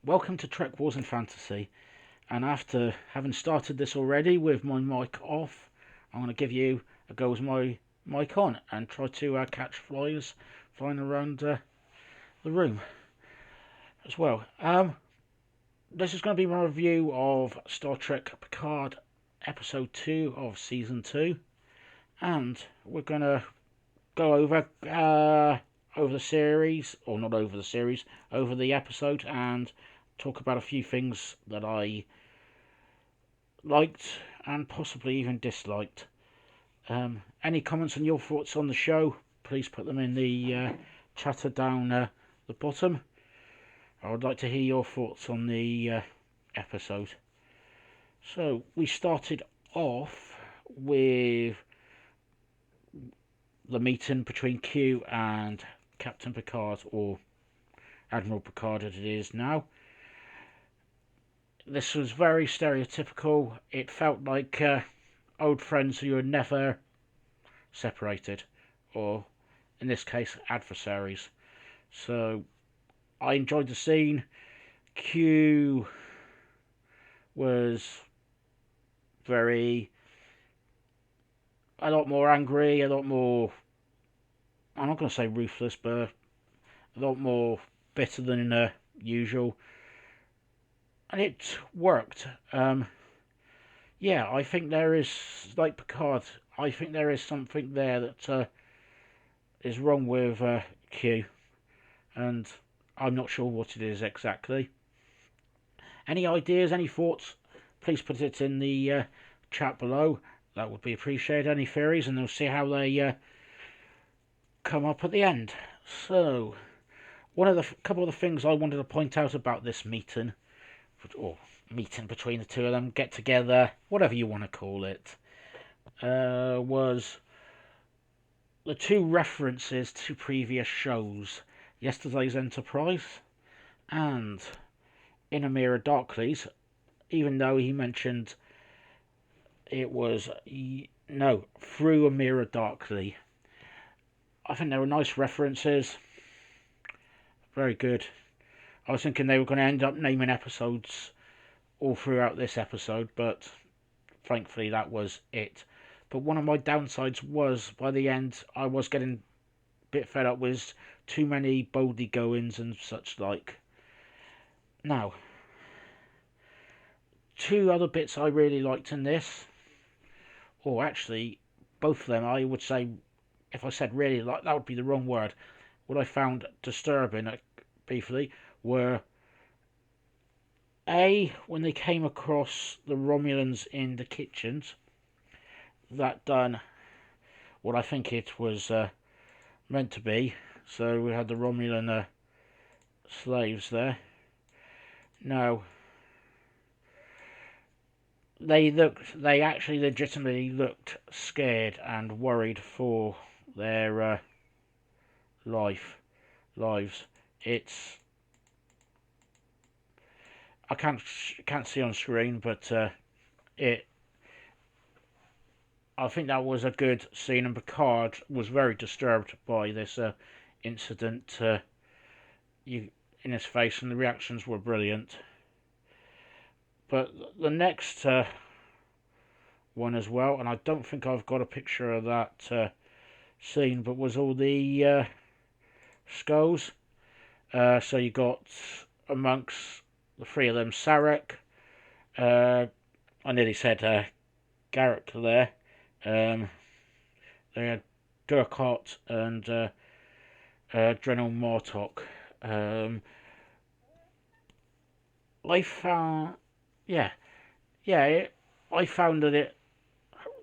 Welcome to Trek Wars and Fantasy. And after having started this already with my mic off, I'm going to give you a go with my mic on and try to catch flies flying around the room as well. This is going to be my review of Star Trek Picard Episode 2 of Season 2. And we're going to go over the series, or not over the series, over the episode, and talk about a few things that I liked and possibly even disliked. Any comments on your thoughts on the show, please put them in the chatter down the bottom. I would like to hear your thoughts on the episode. So, we started off with the meeting between Q and Captain Picard, or Admiral Picard as it is now. This was very stereotypical. It felt like old friends who were never separated, or in this case, adversaries. So I enjoyed the scene. Q was a lot more angry, a lot more, I'm not going to say ruthless, but a lot more bitter than usual. And it worked. I think there is, like Picard, I think there is something there that is wrong with Q, and I'm not sure what it is exactly. Any ideas, any thoughts, please put it in the chat below. That would be appreciated. Any theories, and we'll see how they come up at the end. So, couple of the things I wanted to point out about this meeting, or meeting between the two of them, get together, whatever you want to call it, was the two references to previous shows, Yesterday's Enterprise and In a Mirror Darkly's, even though he mentioned it was, no, Through a Mirror Darkly. I think they were nice references, very good. I was thinking they were going to end up naming episodes all throughout this episode, but thankfully that was it. But one of my downsides was, by the end, I was getting a bit fed up with too many boldly goings and such like. Now, two other bits I really liked in this, or actually, both of them, I would say, if I said really like, that would be the wrong word. What I found disturbing, briefly, were when they came across the Romulans in the kitchens, that done what I think it was meant to be. So we had the Romulan slaves there. They actually legitimately looked scared and worried for their lives. It's, I can't see on screen, but I think that was a good scene, and Picard was very disturbed by this incident in his face, and the reactions were brilliant. But the next one as well, and I don't think I've got a picture of that scene, but was all the skulls. So you got amongst the three of them, Sarek, I nearly said Garrick there. They had Durkot and Drenel Martok. I found, yeah, I found that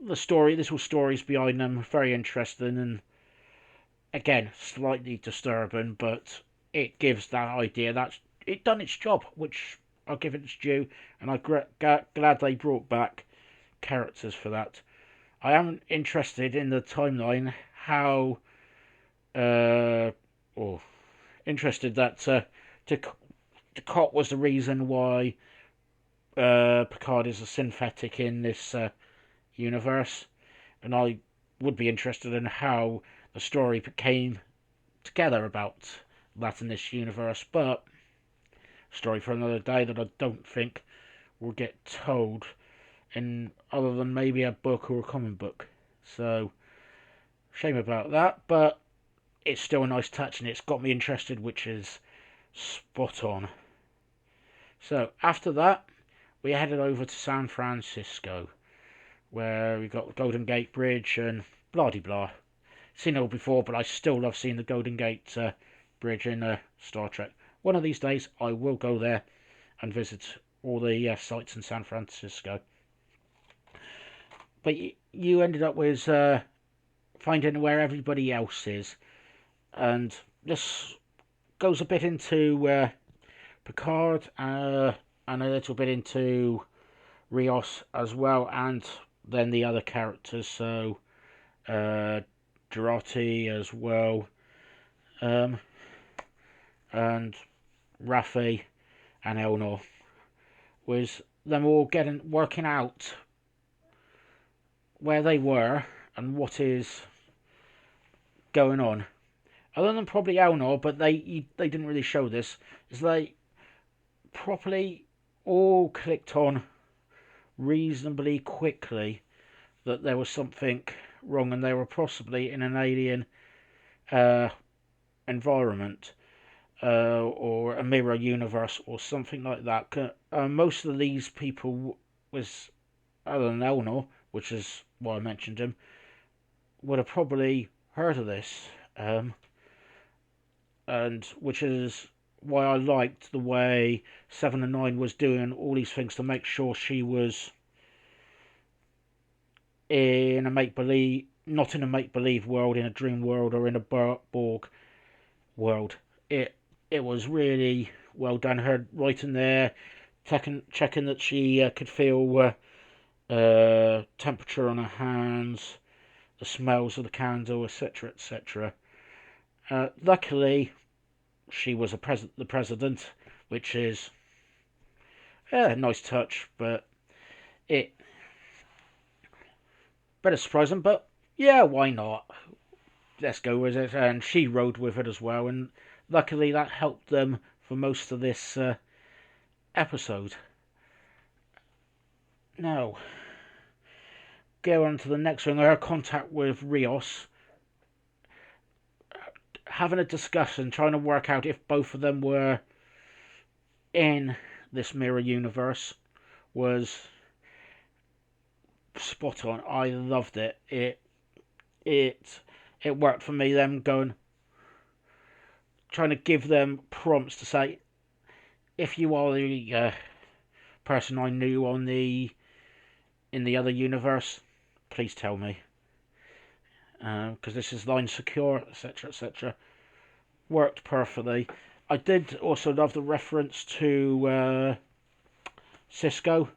little stories behind them very interesting, and again slightly disturbing, but it gives that idea that it done its job, which I'll give it its due, and I'm glad they brought back characters for that. I am interested in the timeline, how, or interested that Ducot was the reason why Picard is a synthetic in this universe, and I would be interested in how the story came together about that in this universe. But story for another day that I don't think will get told in other than maybe a book or a comic book. So, shame about that, but it's still a nice touch and it's got me interested, which is spot on. So, after that, we headed over to San Francisco, where we got the Golden Gate Bridge and blah de blah. Seen it all before, but I still love seeing the Golden Gate Bridge in Star Trek. One of these days, I will go there and visit all the sites in San Francisco. But you ended up with finding where everybody else is, and this goes a bit into Picard and a little bit into Rios as well, and then the other characters, so Jurati as well, and Raffi and Elnor, was them all working out where they were and what is going on. Other than probably Elnor, but they didn't really show this, is they properly all clicked on reasonably quickly that there was something wrong and they were possibly in an alien environment or a mirror universe or something like that. Most of these people was, other than Elnor, which is why I mentioned him, would have probably heard of this, and which is why I liked the way 7 and 9 was doing all these things to make sure she was in a make-believe, not in a make-believe world, in a dream world, or in a Borg world. It was really well done. Her right in there, checking that she could feel temperature on her hands, the smells of the candle, etc., etc. Luckily, she was the president, which is a nice touch, but it better surprising. But yeah, why not? Let's go with it. And she rode with it as well, and luckily that helped them for most of this episode. Now, go on to the next one. Her contact with Rios, having a discussion, trying to work out if both of them were in this mirror universe, was spot on. I loved it. It worked for me. Them trying to give them prompts to say, if you are the person I knew in the other universe, please tell me, because this is line secure, etc., etc. Worked perfectly. I did also love the reference to Cisco,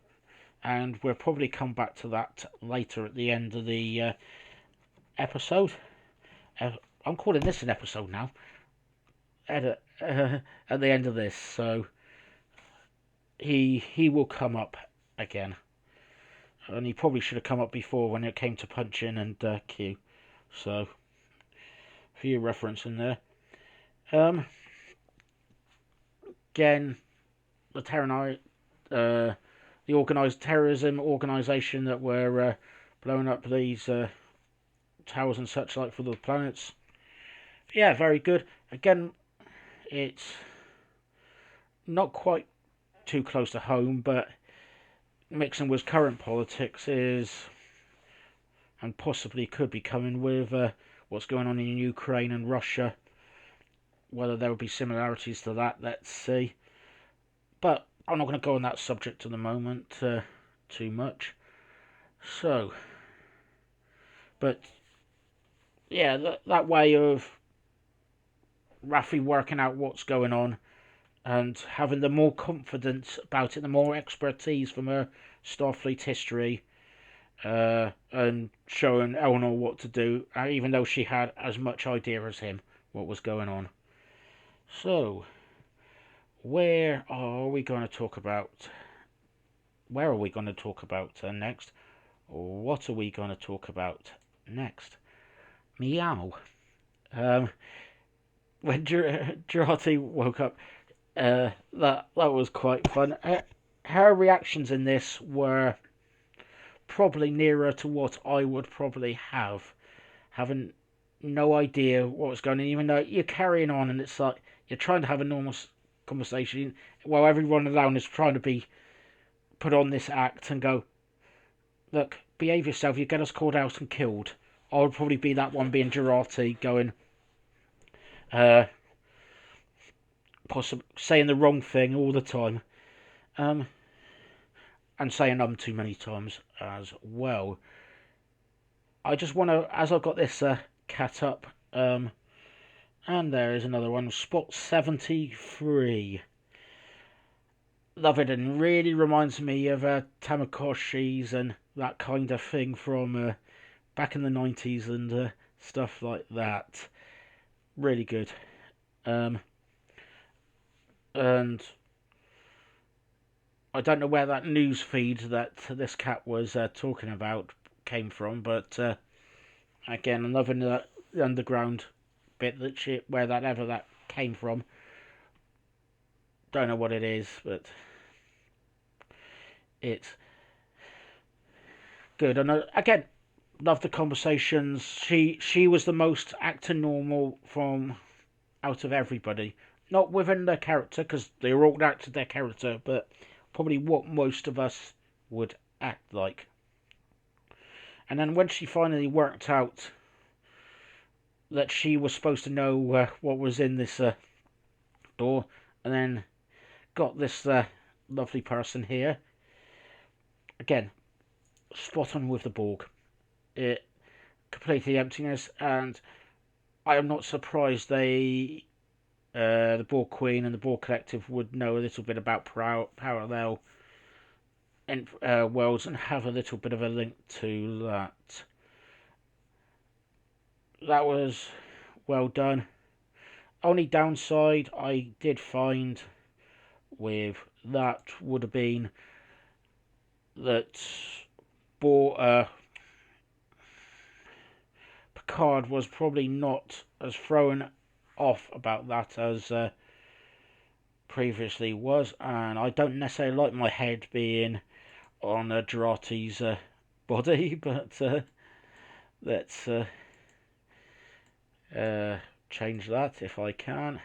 and we'll probably come back to that later at the end of the episode. I'm calling this an episode now. At the end of this, so he will come up again, and he probably should have come up before when it came to punch in and Q. So, a few reference in there. Again, the organised terrorism organisation that were blowing up these towers and such like for the planets. Yeah, very good. Again, it's not quite too close to home, but mixing with current politics is, and possibly could be coming with what's going on in Ukraine and Russia. Whether there will be similarities to that, let's see. But I'm not going to go on that subject at the moment too much. So, but yeah, that way of Raffi working out what's going on and having the more confidence about it, the more expertise from her Starfleet history, and showing Elnor what to do, even though she had as much idea as him what was going on. So, where are we going to talk about? Where are we going to talk about next? What are we going to talk about next? Meow. When Jurati woke up, That was quite fun. Her reactions in this were probably nearer to what I would probably have, having no idea what was going on, even though you're carrying on and it's like you're trying to have a normal conversation while everyone around is trying to be put on this act and go, look, behave yourself, you get us called out and killed. I would probably be that one being Girardi going, uh, saying the wrong thing all the time, um, and saying too many times as well. I just want to, as I've got this cat up, and there is another one, Spot 73. Love it, and really reminds me of Tamagotchis and that kind of thing from back in the 90s and stuff like that. Really good. And I don't know where that news feed that this cat was talking about came from, but again, another underground bit where that came from. Don't know what it is, but it's good. And again, love the conversations. She was the most actor normal from out of everybody. Not within their character, because they were all acted their character, but probably what most of us would act like. And then when she finally worked out that she was supposed to know what was in this door, and then got this lovely person here, again, spot on with the Borg. It completely emptiness, and I am not surprised the Borg Queen and the Borg Collective would know a little bit about parallel worlds and have a little bit of a link to that. That was well done. Only downside I did find with that would have been that Picard was probably not as thrown off about that as previously was, and I don't necessarily like my head being on Girardi's body, but let's change that if I can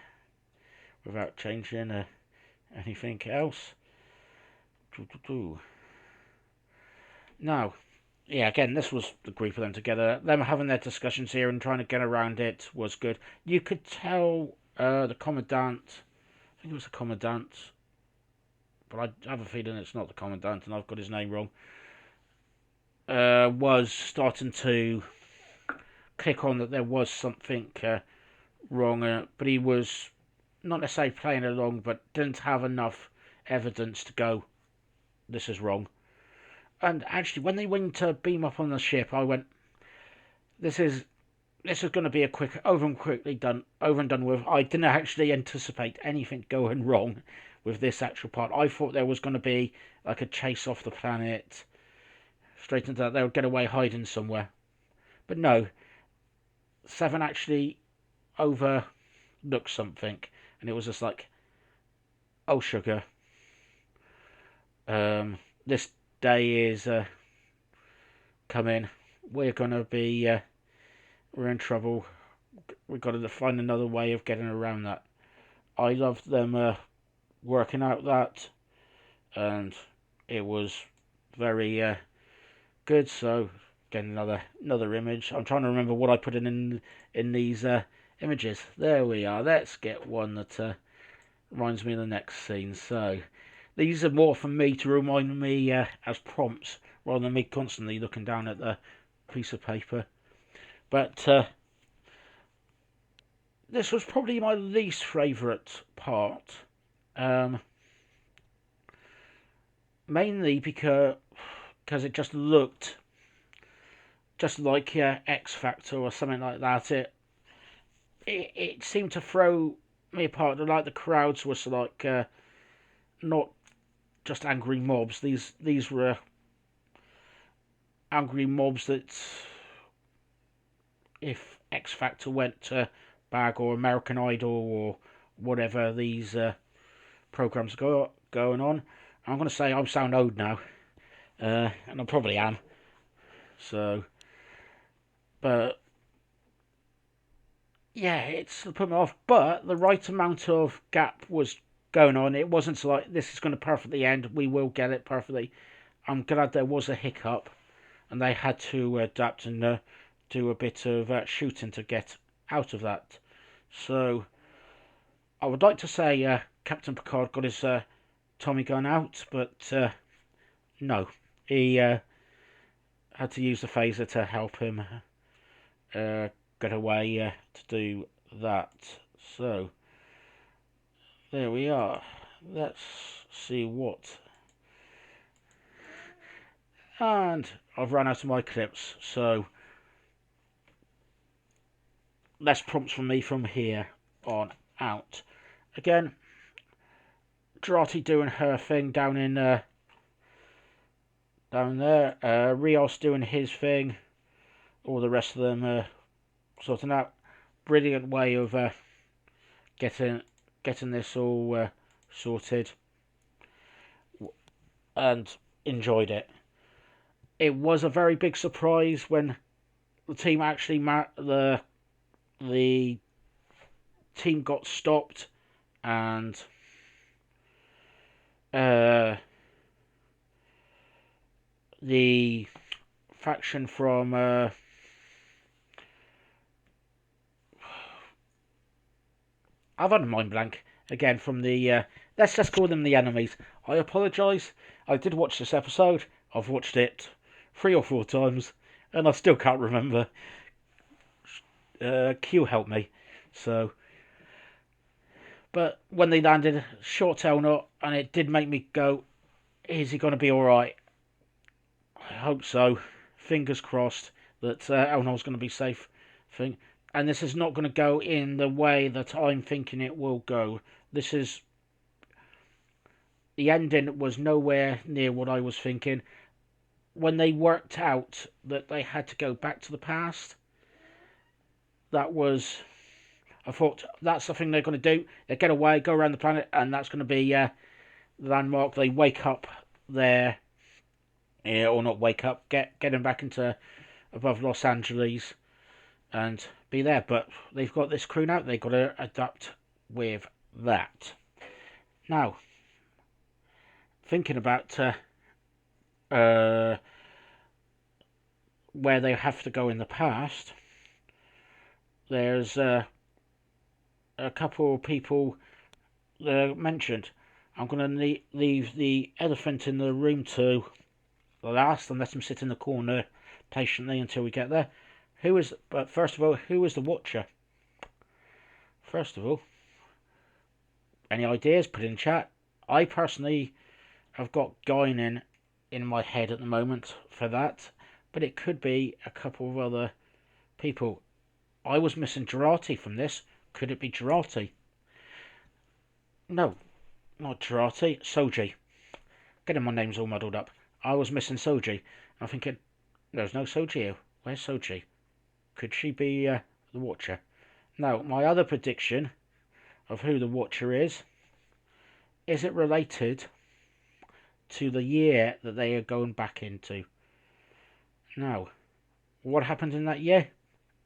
without changing anything else. Now, yeah, again, this was the group of them together. Them having their discussions here and trying to get around it was good. You could tell the Commandant, I think it was the Commandant, but I have a feeling it's not the Commandant and I've got his name wrong, was starting to click on that there was something wrong, but he was not necessarily playing along, but didn't have enough evidence to go, this is wrong. And actually, when they went to beam up on the ship, I went, this is going to be a quick, over and done with. I didn't actually anticipate anything going wrong with this actual part. I thought there was going to be like a chase off the planet, straight into that. They would get away hiding somewhere. But no, Seven actually overlooked something, and it was just like, oh sugar, this day is coming. We're gonna be we're in trouble. We've got to find another way of getting around that. I loved them working out that, and it was very good. So again, another image. I'm trying to remember what I put in these images. There we are. Let's get one that reminds me of the next scene. So these are more for me to remind me as prompts rather than me constantly looking down at the piece of paper. But this was probably my least favourite part. Mainly because it just looked just like X Factor or something like that. It seemed to throw me apart. Like the crowds was like not just angry mobs. These were angry mobs that if X Factor went to bag or American Idol or whatever, these programs going on. I'm going to say I sound old now, and I probably am. So, but yeah, it's put me off. But the right amount of gap was going on. It wasn't like this is going to perfectly end. We will get it perfectly. I'm glad there was a hiccup, and they had to adapt and do a bit of shooting to get out of that. So I would like to say Captain Picard got his Tommy gun out, but no, he had to use the phaser to help him get away to do that. So there we are. Let's see what. And I've run out of my clips, so less prompts from me from here on out. Again, Jurati doing her thing down there. Rios doing his thing. All the rest of them sorting out. Brilliant way of getting this all sorted, and enjoyed it. It was a very big surprise when the team actually the team got stopped, and the faction from I've had a mind blank again from the let's just call them the enemies. I apologise. I did watch this episode. I've watched it 3 or 4 times, and I still can't remember. Q helped me. So, but when they landed, short tail knot, and it did make me go, is he going to be alright? I hope so. Fingers crossed that Elnor's going to be safe. And this is not going to go in the way that I'm thinking it will go. This is... The ending was nowhere near what I was thinking. When they worked out that they had to go back to the past, that was... I thought, that's the thing they're going to do. They get away, go around the planet, and that's going to be the landmark. They wake up there, or not wake up, get them back into above Los Angeles, and be there. But they've got this crew now. They've got to adapt with that. Now, thinking about where they have to go in the past, there's a couple of people mentioned. I'm going to leave the elephant in the room to the last and let him sit in the corner patiently until we get there. But first of all, who is the Watcher? First of all, any ideas? Put in chat. I personally have got Guinan in my head at the moment for that, but it could be a couple of other people. I was missing Jurati from this. Could it be Jurati? No, not Jurati. Soji. Getting my names all muddled up. I was missing Soji. I'm thinking, there's no Soji here. Where's Soji? Could she be the Watcher? Now, my other prediction of who the Watcher is it related to the year that they are going back into? Now, what happened in that year?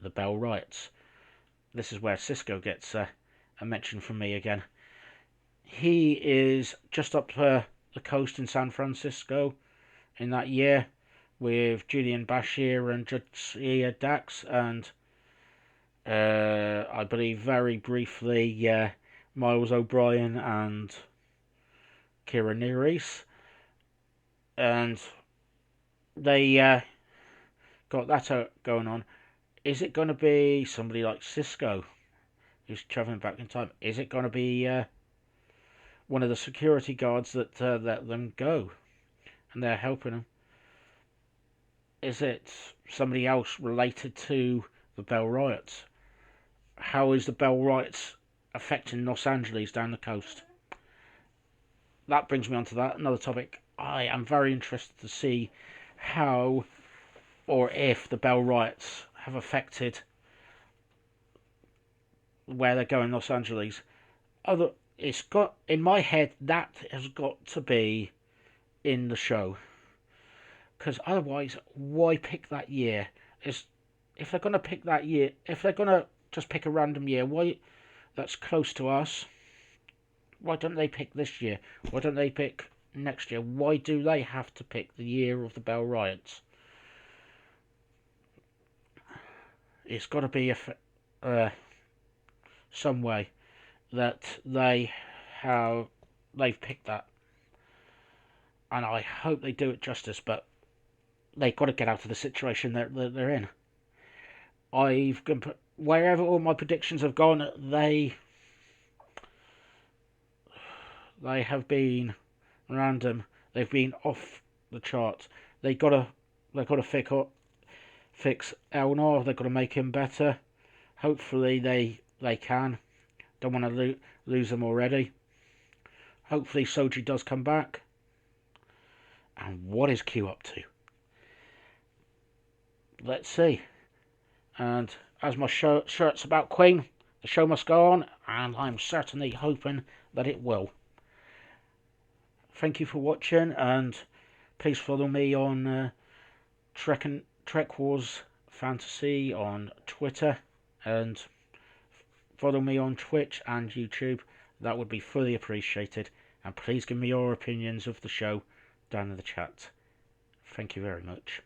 The Bell Riots. This is where Sisko gets a mention from me again. He is just up the coast in San Francisco in that year with Julian Bashir and Jadzia Dax, and I believe very briefly Miles O'Brien and Kira Nerys, and they got that going on. Is it going to be somebody like Sisko who's travelling back in time? Is it going to be one of the security guards that let them go and they're helping them? Is it somebody else related to the Bell Riots? How is the Bell Riots affecting Los Angeles down the coast? That brings me on to that, another topic. I am very interested to see how or if the Bell Riots have affected where they're going in Los Angeles. It's got in my head that has got to be in the show, because otherwise, why pick that year? Is if they're gonna pick that year, if they're gonna just pick a random year, why that's close to us? Why don't they pick this year? Why don't they pick next year? Why do they have to pick the year of the Bell Riots? It's got to be some way that they've picked that, and I hope they do it justice. But they've got to get out of the situation they're in. Wherever all my predictions have gone, they have been random. They've been off the charts. They got to fix Elnor. They've got to make him better. Hopefully they can. Don't want to lose them already. Hopefully Soji does come back. And what is Q up to? Let's see. And as my shirt's about Queen, the show must go on, and I'm certainly hoping that it will. Thank you for watching, and please follow me on Trek Wars Fantasy on Twitter, and follow me on Twitch and YouTube. That would be fully appreciated. And please give me your opinions of the show down in the chat. Thank you very much.